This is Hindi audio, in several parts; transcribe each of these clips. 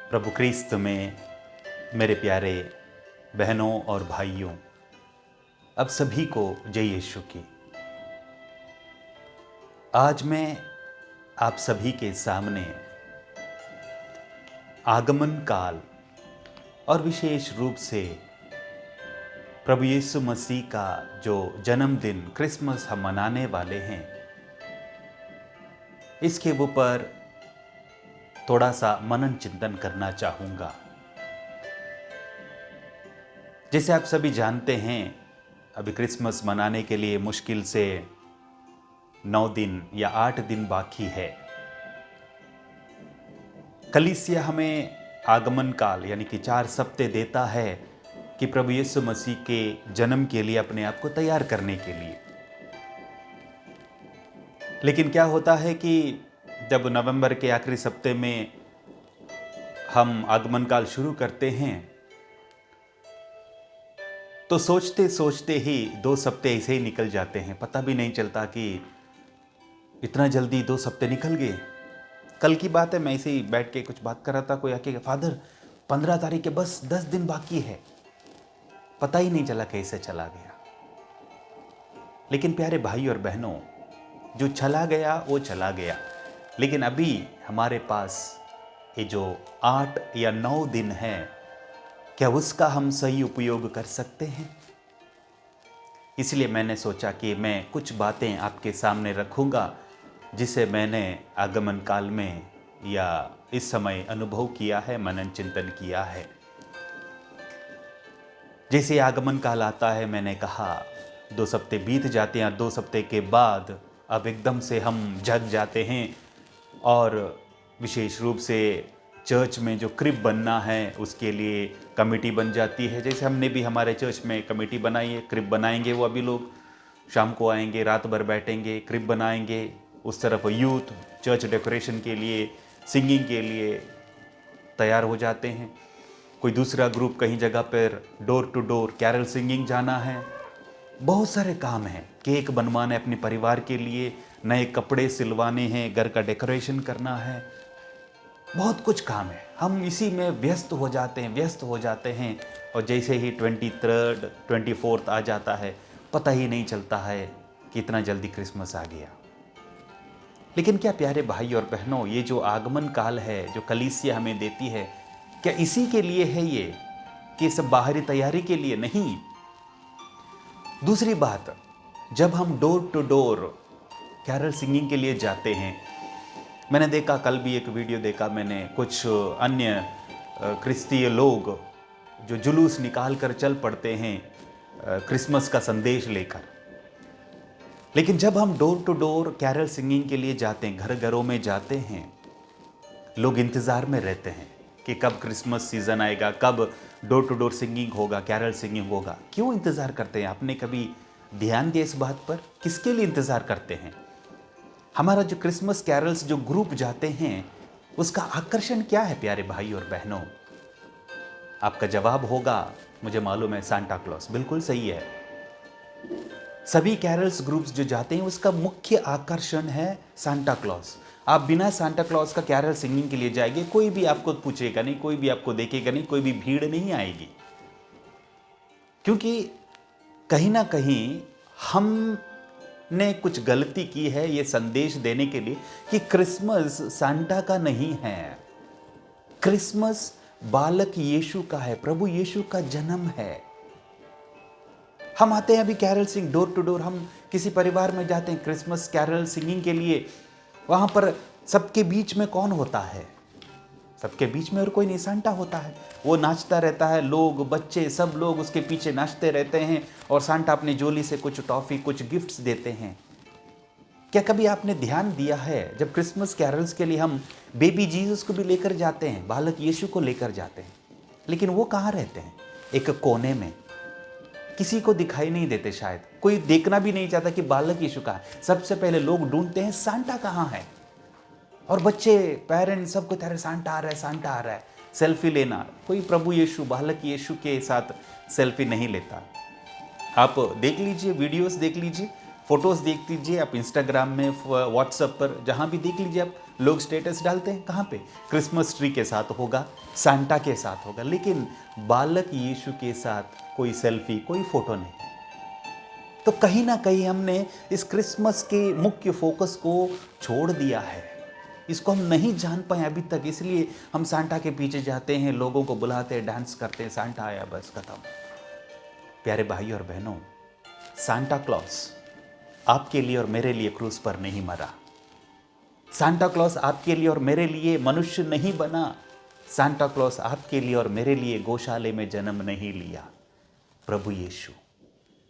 प्रभु क्रिस्त में मेरे प्यारे बहनों और भाइयों, अब सभी को जय यीशु की। आज मैं आप सभी के सामने आगमन काल और विशेष रूप से प्रभु यीशु मसीह का जो जन्मदिन क्रिसमस हम मनाने वाले हैं, इसके ऊपर थोड़ा सा मनन चिंतन करना चाहूँगा। जैसे आप सभी जानते हैं, अभी क्रिसमस मनाने के लिए मुश्किल से 9 दिन या 8 दिन बाकी है। कलीसिया हमें आगमन काल यानी कि 4 सप्ते देता है कि प्रभु यीशु मसीह के जन्म के लिए अपने आप को तैयार करने के लिए। लेकिन क्या होता है कि जब नवंबर के आखिरी सप्ते में हम आगमन काल शुरू करते हैं तो सोचते सोचते ही 2 सप्ते ऐसे ही निकल जाते हैं। पता भी नहीं चलता कि इतना जल्दी 2 सप्ते निकल गए। कल की बात है, मैं ऐसे ही बैठ के कुछ बात कर रहा था, कोई आके फादर 15 तारीख के बस 10 दिन बाकी है। पता ही नहीं चला कैसे चला गया। लेकिन प्यारे भाई और बहनों, जो चला गया वो चला गया, लेकिन अभी हमारे पास ये जो 8 या 9 दिन है, क्या उसका हम सही उपयोग कर सकते हैं? इसलिए मैंने सोचा कि मैं कुछ बातें आपके सामने रखूंगा जिसे मैंने आगमन काल में या इस समय अनुभव किया है, मनन चिंतन किया है। जैसे आगमन काल आता है, मैंने कहा 2 सप्ते बीत जाते हैं, 2 सप्ते के बाद अब एकदम से हम जग जाते हैं और विशेष रूप से चर्च में जो क्रिब बनना है उसके लिए कमेटी बन जाती है। जैसे हमने भी हमारे चर्च में कमेटी बनाई है, क्रिब बनाएंगे। वो अभी लोग शाम को आएंगे, रात भर बैठेंगे, क्रिब बनाएंगे। उस तरफ यूथ चर्च डेकोरेशन के लिए, सिंगिंग के लिए तैयार हो जाते हैं। कोई दूसरा ग्रुप कहीं जगह पर door to door carol singing जाना है। बहुत सारे काम हैं। केक बनवाना है अपने परिवार के लिए, नए कपड़े सिलवाने हैं, घर का डेकोरेशन करना है, बहुत कुछ काम है। हम इसी में व्यस्त हो जाते हैं और जैसे ही 23rd 24th आ जाता है, पता ही नहीं चलता है कि इतना जल्दी क्रिसमस आ गया। लेकिन क्या प्यारे भाई और बहनों, ये जो आगमन काल है जो कलीसिया हमें देती है, क्या इसी के लिए है ये कि सब बाहरी तैयारी के लिए? नहीं। दूसरी बात, जब हम door to door carol singing के लिए जाते हैं, मैंने देखा, कल भी एक वीडियो देखा मैंने, कुछ अन्य क्रिस्तीय लोग जो जुलूस निकाल कर चल पड़ते हैं क्रिसमस का संदेश लेकर। लेकिन जब हम door to door carol singing के लिए जाते हैं, घर घरों में जाते हैं, लोग इंतज़ार में रहते हैं कि कब क्रिसमस सीज़न आएगा, कब डोर टू डोर सिंगिंग होगा, कैरल सिंगिंग होगा। क्यों इंतज़ार करते हैं? आपने कभी ध्यान दिया इस बात पर? किसके लिए इंतज़ार करते हैं? हमारा जो क्रिसमस कैरल्स जो ग्रुप जाते हैं, उसका आकर्षण क्या है प्यारे भाई और बहनों? आपका जवाब होगा, मुझे मालूम है, सांता क्लॉस। बिल्कुल सही है। सभी कैरल्स ग्रुप्स जो जाते हैं उसका मुख्य आकर्षण है सांता क्लॉस। आप बिना सांता क्लॉस का कैरल सिंगिंग के लिए जाएंगे, कोई भी आपको पूछेगा नहीं, कोई भी आपको देखेगा नहीं, कोई भी भीड़ नहीं आएगी। क्योंकि कहीं ना कहीं हमने कुछ गलती की है ये संदेश देने के लिए कि क्रिसमस सांता का नहीं है, क्रिसमस बालक यीशु का है, प्रभु यीशु का जन्म है। हम आते हैं अभी carol sing door to door, हम किसी परिवार में जाते हैं क्रिसमस कैरल सिंगिंग के लिए। वहाँ पर सबके बीच में कौन होता है? सबके बीच में और कोई नहीं, सांता होता है। वो नाचता रहता है, लोग, बच्चे, सब लोग उसके पीछे नाचते रहते हैं और सांता अपने झोली से कुछ टॉफ़ी, कुछ गिफ्ट्स देते हैं। क्या कभी आपने ध्यान दिया है, जब क्रिसमस कैरल्स के लिए हम बेबी जीसस को भी लेकर जाते हैं, बालक यीशु को लेकर जाते हैं, लेकिन वो कहाँ रहते हैं? एक कोने में, किसी को दिखाई नहीं देते। शायद कोई देखना भी नहीं चाहता कि बालक यीशु कहाँ है। सबसे पहले लोग ढूंढते हैं सांता कहाँ है, और बच्चे, पेरेंट्स सबको कह रहे सांता आ रहा है, सांता आ रहा है, सेल्फी लेना। कोई प्रभु यीशु, बालक यीशु के साथ सेल्फी नहीं लेता। आप देख लीजिए, वीडियोस देख लीजिए, फ़ोटोज़ देख लीजिए आप, इंस्टाग्राम में, व्हाट्सएप पर, जहाँ भी देख लीजिए आप, लोग स्टेटस डालते हैं कहाँ पे, क्रिसमस ट्री के साथ होगा, सांता के साथ होगा, लेकिन बालक यीशु के साथ कोई सेल्फी, कोई फ़ोटो नहीं। तो कहीं ना कहीं हमने इस क्रिसमस के मुख्य फोकस को छोड़ दिया है, इसको हम नहीं जान पाए अभी तक, इसलिए हम सांता के पीछे जाते हैं, लोगों को बुलाते हैं, डांस करते हैं, सांता आया बस खत्म। प्यारे भाई और बहनों, सांता क्लॉस आपके लिए और मेरे लिए क्रूस पर नहीं मरा। सांता क्लॉस आपके लिए और मेरे लिए मनुष्य नहीं बना। सांता क्लॉस आपके लिए और मेरे लिए गौशाले में जन्म नहीं लिया, प्रभु यीशु।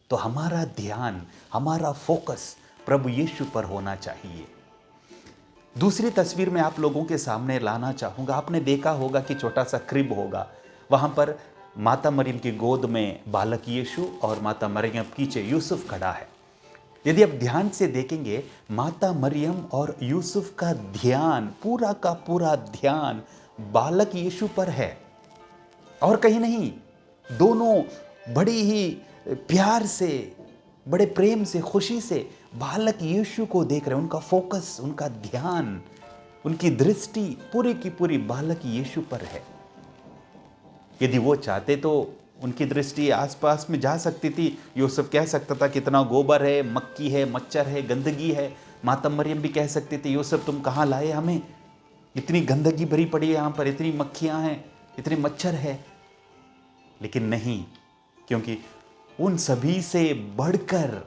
तो हमारा ध्यान, हमारा फोकस प्रभु यीशु पर होना चाहिए। दूसरी तस्वीर में आप लोगों के सामने लाना चाहूँगा। आपने देखा होगा कि छोटा सा क्रिब होगा, वहाँ पर माता मरियम की गोद में बालक यीशु और माता मरियम पीछे यूसुफ खड़ा है। यदि आप ध्यान से देखेंगे, माता मरियम और यूसुफ का ध्यान, पूरा का पूरा ध्यान बालक यीशु पर है और कहीं नहीं। दोनों बड़ी ही प्यार से, बड़े प्रेम से, खुशी से बालक यीशु को देख रहे हैं। उनका फोकस, उनका ध्यान, उनकी दृष्टि पूरी की पूरी बालक यीशु पर है। यदि वो चाहते तो उनकी दृष्टि आसपास में जा सकती थी। यूसुफ कह सकता था कितना गोबर है, मक्खी है, मच्छर है, गंदगी है। माता मरियम भी कह सकती थी, यूसुफ तुम कहाँ लाए हमें, इतनी गंदगी भरी पड़ी है यहाँ पर, इतनी मक्खियाँ हैं, इतने मच्छर है। लेकिन नहीं, क्योंकि उन सभी से बढ़कर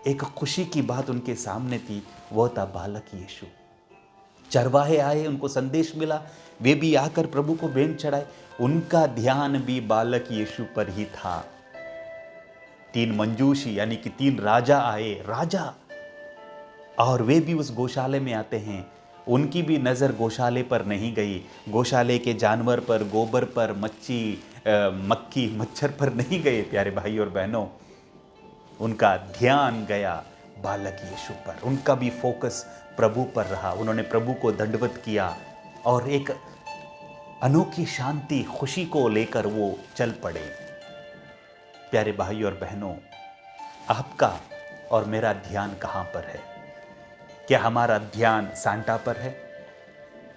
एक खुशी की बात उनके सामने थी, वो था बालक यीशु। चरवाहे आए, उनको संदेश मिला, वे भी आकर प्रभु को भेंट चढ़ाए। उनका ध्यान भी बालक यीशु पर ही था। 3 मंजूषी यानी कि 3 राजा आए, राजा, और वे भी उस गौशाले में आते हैं। उनकी भी नज़र गौशाले पर नहीं गई, गौशाले के जानवर पर, गोबर पर, मक्खी मच्छर पर नहीं गए। प्यारे भाई और बहनों, उनका ध्यान गया बालक यीशु पर। उनका भी फोकस प्रभु पर रहा। उन्होंने प्रभु को दंडवत किया और एक अनोखी शांति, खुशी को लेकर वो चल पड़े। प्यारे भाई और बहनों, आपका और मेरा ध्यान कहाँ पर है? क्या हमारा ध्यान सांता पर है?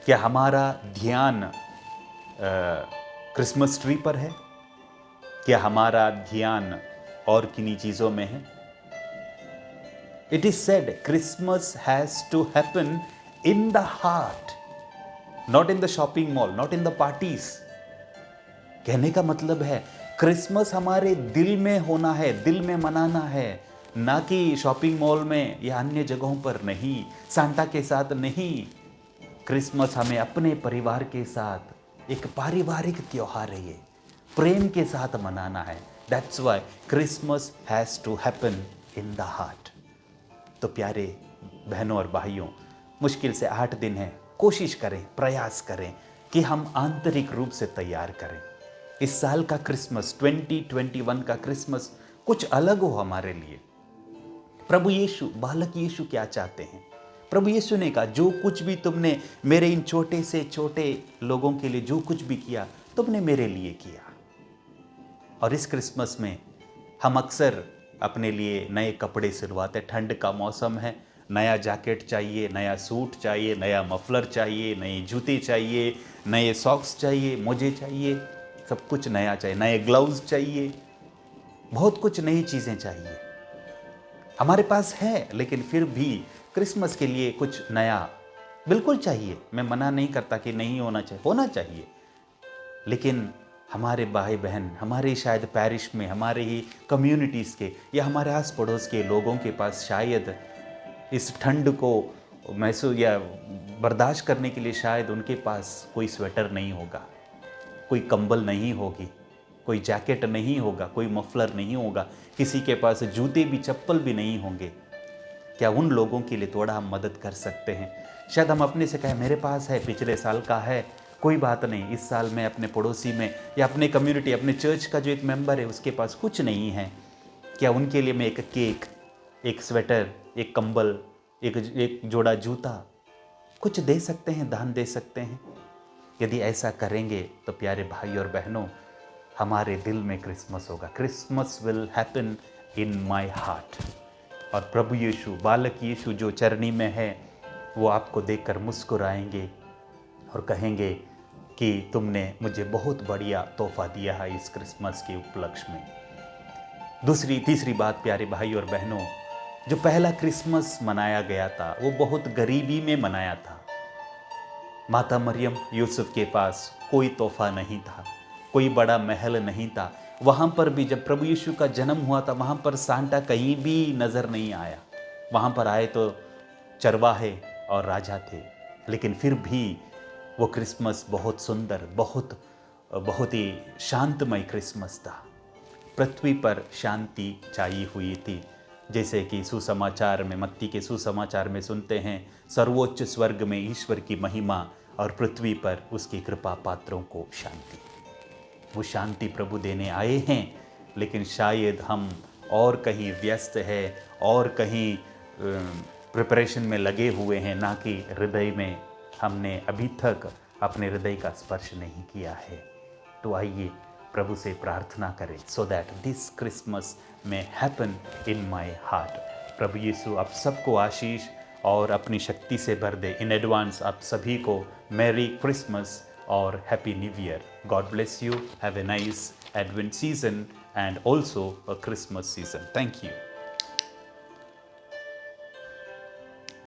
क्या हमारा ध्यान क्रिसमस ट्री पर है? क्या हमारा ध्यान और किन्हीं चीज़ों में है? It is said Christmas has to happen in the heart, not in the shopping mall, not in the parties. कहने का मतलब है क्रिसमस हमारे दिल में होना है, दिल में मनाना है, ना कि शॉपिंग मॉल में या अन्य जगहों पर नहीं, सांता के साथ नहीं। क्रिसमस हमें अपने परिवार के साथ एक पारिवारिक त्योहार है, ये प्रेम के साथ मनाना है। That's why Christmas has to happen in the heart. तो प्यारे बहनों और भाइयों, मुश्किल से 8 दिन है, कोशिश करें, प्रयास करें कि हम आंतरिक रूप से तैयार करें। इस साल का क्रिसमस, 2021 का क्रिसमस कुछ अलग हो हमारे लिए। प्रभु यीशु, बालक यीशु क्या चाहते हैं? प्रभु यीशु ने कहा, जो कुछ भी तुमने मेरे इन छोटे से छोटे लोगों के लिए जो कुछ भी किया, तुमने मेरे लिए किया। और इस क्रिसमस में हम अक्सर अपने लिए नए कपड़े सिलवाते। ठंड का मौसम है, नया जैकेट चाहिए, नया सूट चाहिए, नया मफलर चाहिए, नए जूते चाहिए, नए सॉक्स चाहिए, मोजे चाहिए, सब कुछ नया चाहिए, नए ग्लव्स चाहिए, बहुत कुछ नई चीज़ें चाहिए। हमारे पास है, लेकिन फिर भी क्रिसमस के लिए कुछ नया बिल्कुल चाहिए। मैं मना नहीं करता कि नहीं होना चाहिए, होना चाहिए। लेकिन हमारे भाई बहन, हमारे शायद पैरिश में, हमारे ही कम्युनिटीज़ के या हमारे आस पड़ोस के लोगों के पास शायद इस ठंड को महसूस या बर्दाश्त करने के लिए शायद उनके पास कोई स्वेटर नहीं होगा, कोई कंबल नहीं होगी, कोई जैकेट नहीं होगा, कोई मफलर नहीं होगा, किसी के पास जूते भी, चप्पल भी नहीं होंगे। क्या उन लोगों के लिए थोड़ा हम मदद कर सकते हैं? शायद हम अपने से कहें, मेरे पास है, पिछले साल का है, कोई बात नहीं, इस साल मैं अपने पड़ोसी में या अपने कम्युनिटी, अपने चर्च का जो एक मेंबर है उसके पास कुछ नहीं है, क्या उनके लिए मैं एक केक, एक स्वेटर, एक कंबल, एक जोड़ा जूता कुछ दे सकते हैं, दान दे सकते हैं? यदि ऐसा करेंगे तो प्यारे भाई और बहनों, हमारे दिल में क्रिसमस होगा। Christmas will happen in my heart. और प्रभु यीशु, बालक यीशु जो चरनी में है, वो आपको देखकर मुस्कुराएंगे और कहेंगे कि तुमने मुझे बहुत बढ़िया तोहफा दिया है इस क्रिसमस के उपलक्ष्य में। तीसरी बात प्यारे भाई और बहनों, जो पहला क्रिसमस मनाया गया था वो बहुत गरीबी में मनाया था। माता मरियम यूसुफ के पास कोई तोहफा नहीं था, कोई बड़ा महल नहीं था। वहाँ पर भी जब प्रभु यीशु का जन्म हुआ था, वहाँ पर सांता कहीं भी नज़र नहीं आया। वहाँ पर आए तो चरवाहे और राजा थे, लेकिन फिर भी वो क्रिसमस बहुत सुंदर, बहुत ही शांतमय क्रिसमस था। पृथ्वी पर शांति छाई हुई थी, जैसे कि सुसमाचार में, मत्ती के सुसमाचार में सुनते हैं, सर्वोच्च स्वर्ग में ईश्वर की महिमा और पृथ्वी पर उसकी कृपा पात्रों को शांति। वो शांति प्रभु देने आए हैं, लेकिन शायद हम और कहीं व्यस्त है और कहीं प्रिपरेशन में लगे हुए हैं, ना कि हृदय में हमने अभी तक अपने हृदय का स्पर्श नहीं किया है। तो आइए प्रभु से प्रार्थना करें, सो दैट दिस क्रिसमस में हैपन इन माय हार्ट। प्रभु यीशु आप सबको आशीष और अपनी शक्ति से भर दे। इन एडवांस आप सभी को मैरी क्रिसमस और happy new year. God bless you, have a nice advent season and also a Christmas season. Thank you.